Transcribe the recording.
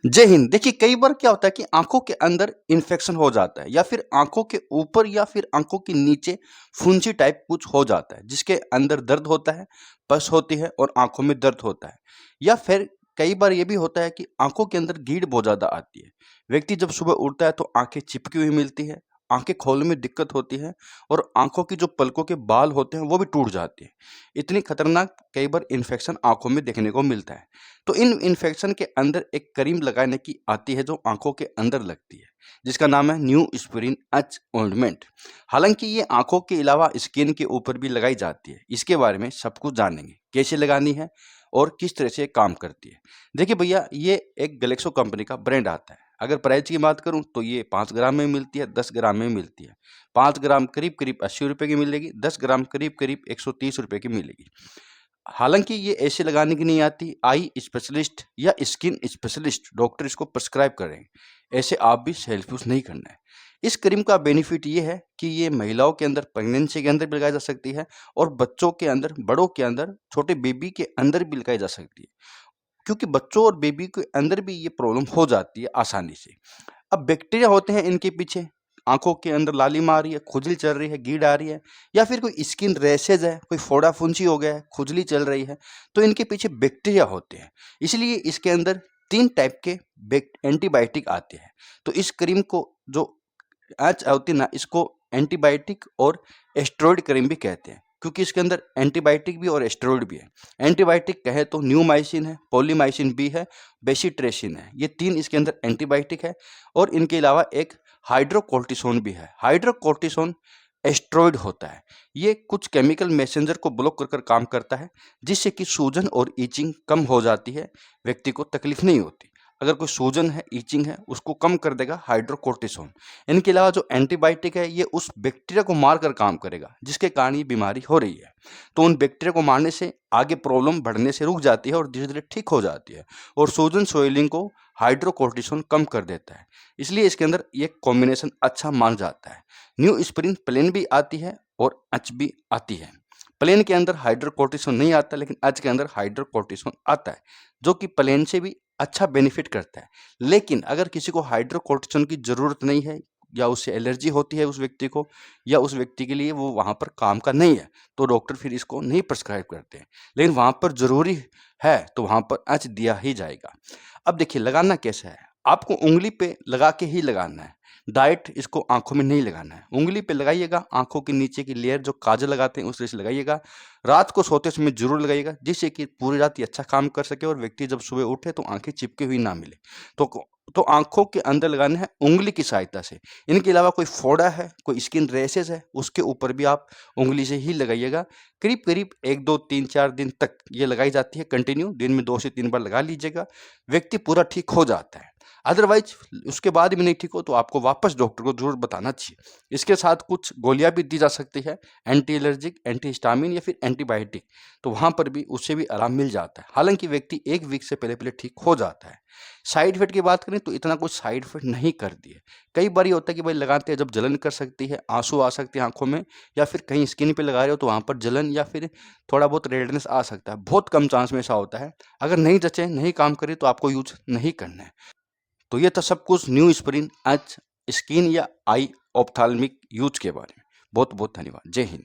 जय हिंद। देखिए, कई बार क्या होता है कि आँखों के अंदर इन्फेक्शन हो जाता है या फिर आँखों के ऊपर या फिर आँखों के नीचे फुंसी टाइप कुछ हो जाता है, जिसके अंदर दर्द होता है, पस होती है और आँखों में दर्द होता है। या फिर कई बार ये भी होता है कि आँखों के अंदर गीड़ बहुत ज़्यादा आती है। व्यक्ति जब सुबह उठता है तो आँखें चिपकी हुई मिलती है, आँखें खोलने में दिक्कत होती है और आँखों की जो पलकों के बाल होते हैं वो भी टूट जाते हैं। इतनी खतरनाक कई बार इन्फेक्शन आँखों में देखने को मिलता है। तो इन इन्फेक्शन के अंदर एक क्रीम लगाने की आती है जो आंखों के अंदर लगती है, जिसका नाम है न्यूस्प्रिन एच ऑइंटमेंट। हालांकि ये आंखों के अलावा स्किन के ऊपर भी लगाई जाती है। इसके बारे में सब कुछ जानेंगे, कैसे लगानी है और किस तरह से काम करती है। देखिए भैया, ये एक गैलेक्सो कंपनी का ब्रांड आता है। अगर प्राइस की बात करूं तो ये 5 ग्राम में मिलती है, 10 ग्राम में मिलती है। 5 ग्राम करीब करीब 80 रुपए की मिलेगी, 10 ग्राम करीब करीब 130 रुपए की मिलेगी। हालांकि ये ऐसे लगाने की नहीं आती, आई स्पेशलिस्ट या स्किन स्पेशलिस्ट डॉक्टर इसको प्रिस्क्राइब करेंगे। ऐसे आप भी सेल्फ यूज नहीं करना है। इस क्रीम का बेनिफिट ये है कि ये महिलाओं के अंदर, प्रेगनेंसी के अंदर भी लगाई जा सकती है और बच्चों के अंदर, बड़ों के अंदर, छोटे बेबी के अंदर भी लगाई जा सकती है, क्योंकि बच्चों और बेबी के अंदर भी ये प्रॉब्लम हो जाती है आसानी से। अब बैक्टीरिया होते हैं इनके पीछे, आंखों के अंदर लालिमा आ रही है, खुजली चल रही है, गीड आ रही है, या फिर कोई स्किन रैशेज है, कोई फोड़ा फुंसी हो गया है, खुजली चल रही है, तो इनके पीछे बैक्टीरिया होते हैं। इसलिए इसके अंदर 3 टाइप के एंटीबायोटिक आते हैं। तो इस क्रीम को जो एच होती है ना, इसको एंटीबायोटिक और एस्टेरॉइड क्रीम भी कहते हैं, क्योंकि इसके अंदर एंटीबायोटिक भी और एस्टेरॉइड भी है। एंटीबायोटिक कहे तो न्यूमाइसिन है, पॉलीमाइसिन बी है, बेसिट्रेसिन है। ये 3 इसके अंदर एंटीबायोटिक है और इनके अलावा एक हाइड्रोकोर्टिसोन भी है। हाइड्रोकोर्टिसोन एस्टेरॉइड होता है। ये कुछ केमिकल मैसेंजर को ब्लॉक कर काम करता है, जिससे कि सूजन और ईचिंग कम हो जाती है, व्यक्ति को तकलीफ नहीं होती। अगर कोई सूजन है, ईचिंग है, उसको कम कर देगा हाइड्रोकोर्टिसोन। इनके अलावा जो एंटीबायोटिक है, ये उस बैक्टीरिया को मारकर काम करेगा जिसके कारण ये बीमारी हो रही है। तो उन बैक्टीरिया को मारने से आगे प्रॉब्लम बढ़ने से रुक जाती है और धीरे धीरे ठीक हो जाती है। और सूजन स्वेलिंग को हाइड्रोकोर्टिसोन कम कर देता है। इसलिए इसके अंदर ये कॉम्बिनेशन अच्छा मान जाता है। न्यू स्प्रिन प्लेन भी आती है और एच भी आती है। प्लेन के अंदर हाइड्रोकोर्टिसोन नहीं आता, लेकिन एच के अंदर हाइड्रोकोर्टिसोन आता है, जो कि प्लेन से भी अच्छा बेनिफिट करता है। लेकिन अगर किसी को हाइड्रोकोर्टिसोन की ज़रूरत नहीं है, या उससे एलर्जी होती है उस व्यक्ति को, या उस व्यक्ति के लिए वो वहाँ पर काम का नहीं है, तो डॉक्टर फिर इसको नहीं प्रिस्क्राइब करते हैं। लेकिन वहाँ पर ज़रूरी है तो वहाँ पर एच दिया ही जाएगा। अब देखिए, लगाना कैसा है। आपको उँगली पे लगा के ही लगाना है। डायरेक्ट इसको आँखों में नहीं लगाना है। उँगली पे लगाइएगा, आँखों के नीचे की लेयर जो काजल लगाते हैं उस तरह से लगाइएगा। रात को सोते समय ज़रूर लगाइएगा, जिससे कि पूरी रात ये अच्छा काम कर सके और व्यक्ति जब सुबह उठे तो आँखें चिपकी हुई ना मिले। तो आँखों के अंदर लगाना है उँगली की सहायता से। इनके अलावा कोई फोड़ा है, कोई स्किन रैशेज़ है, उसके ऊपर भी आप उँगली से ही लगाइएगा। करीब-करीब 1, 2, 3, 4 दिन तक ये लगाई जाती है कंटिन्यू। दिन में 2 से 3 बार लगा लीजिएगा, व्यक्ति पूरा ठीक हो जाता है। अदरवाइज़ उसके बाद भी नहीं ठीक हो तो आपको वापस डॉक्टर को ज़रूर बताना चाहिए। इसके साथ कुछ गोलियाँ भी दी जा सकती है, एंटी एलर्जिक, एंटी हिस्टामिन या फिर एंटीबायोटिक, तो वहाँ पर भी उससे भी आराम मिल जाता है। हालाँकि व्यक्ति 1 वीक से पहले-पहले ठीक हो जाता है। साइड इफ़ेक्ट की बात करें तो इतना कुछ साइड इफ़ेक्ट नहीं करती है। कई बार ये होता है कि भाई लगाते हैं जब जलन कर सकती है, आँसू आ सकते हैं आँखों में, या फिर कहीं स्किन पे लगा रहे हो तो वहाँ पर जलन या फिर थोड़ा बहुत रेडनेस आ सकता है। बहुत कम चांस में ऐसा होता है। अगर नहीं जचे, नहीं काम करे तो आपको यूज़ नहीं करना है। तो ये था सब कुछ न्यूस्प्रिन एच स्किन या आई ऑप्थाल्मिक यूज के बारे में। बहुत बहुत धन्यवाद। जय हिंद।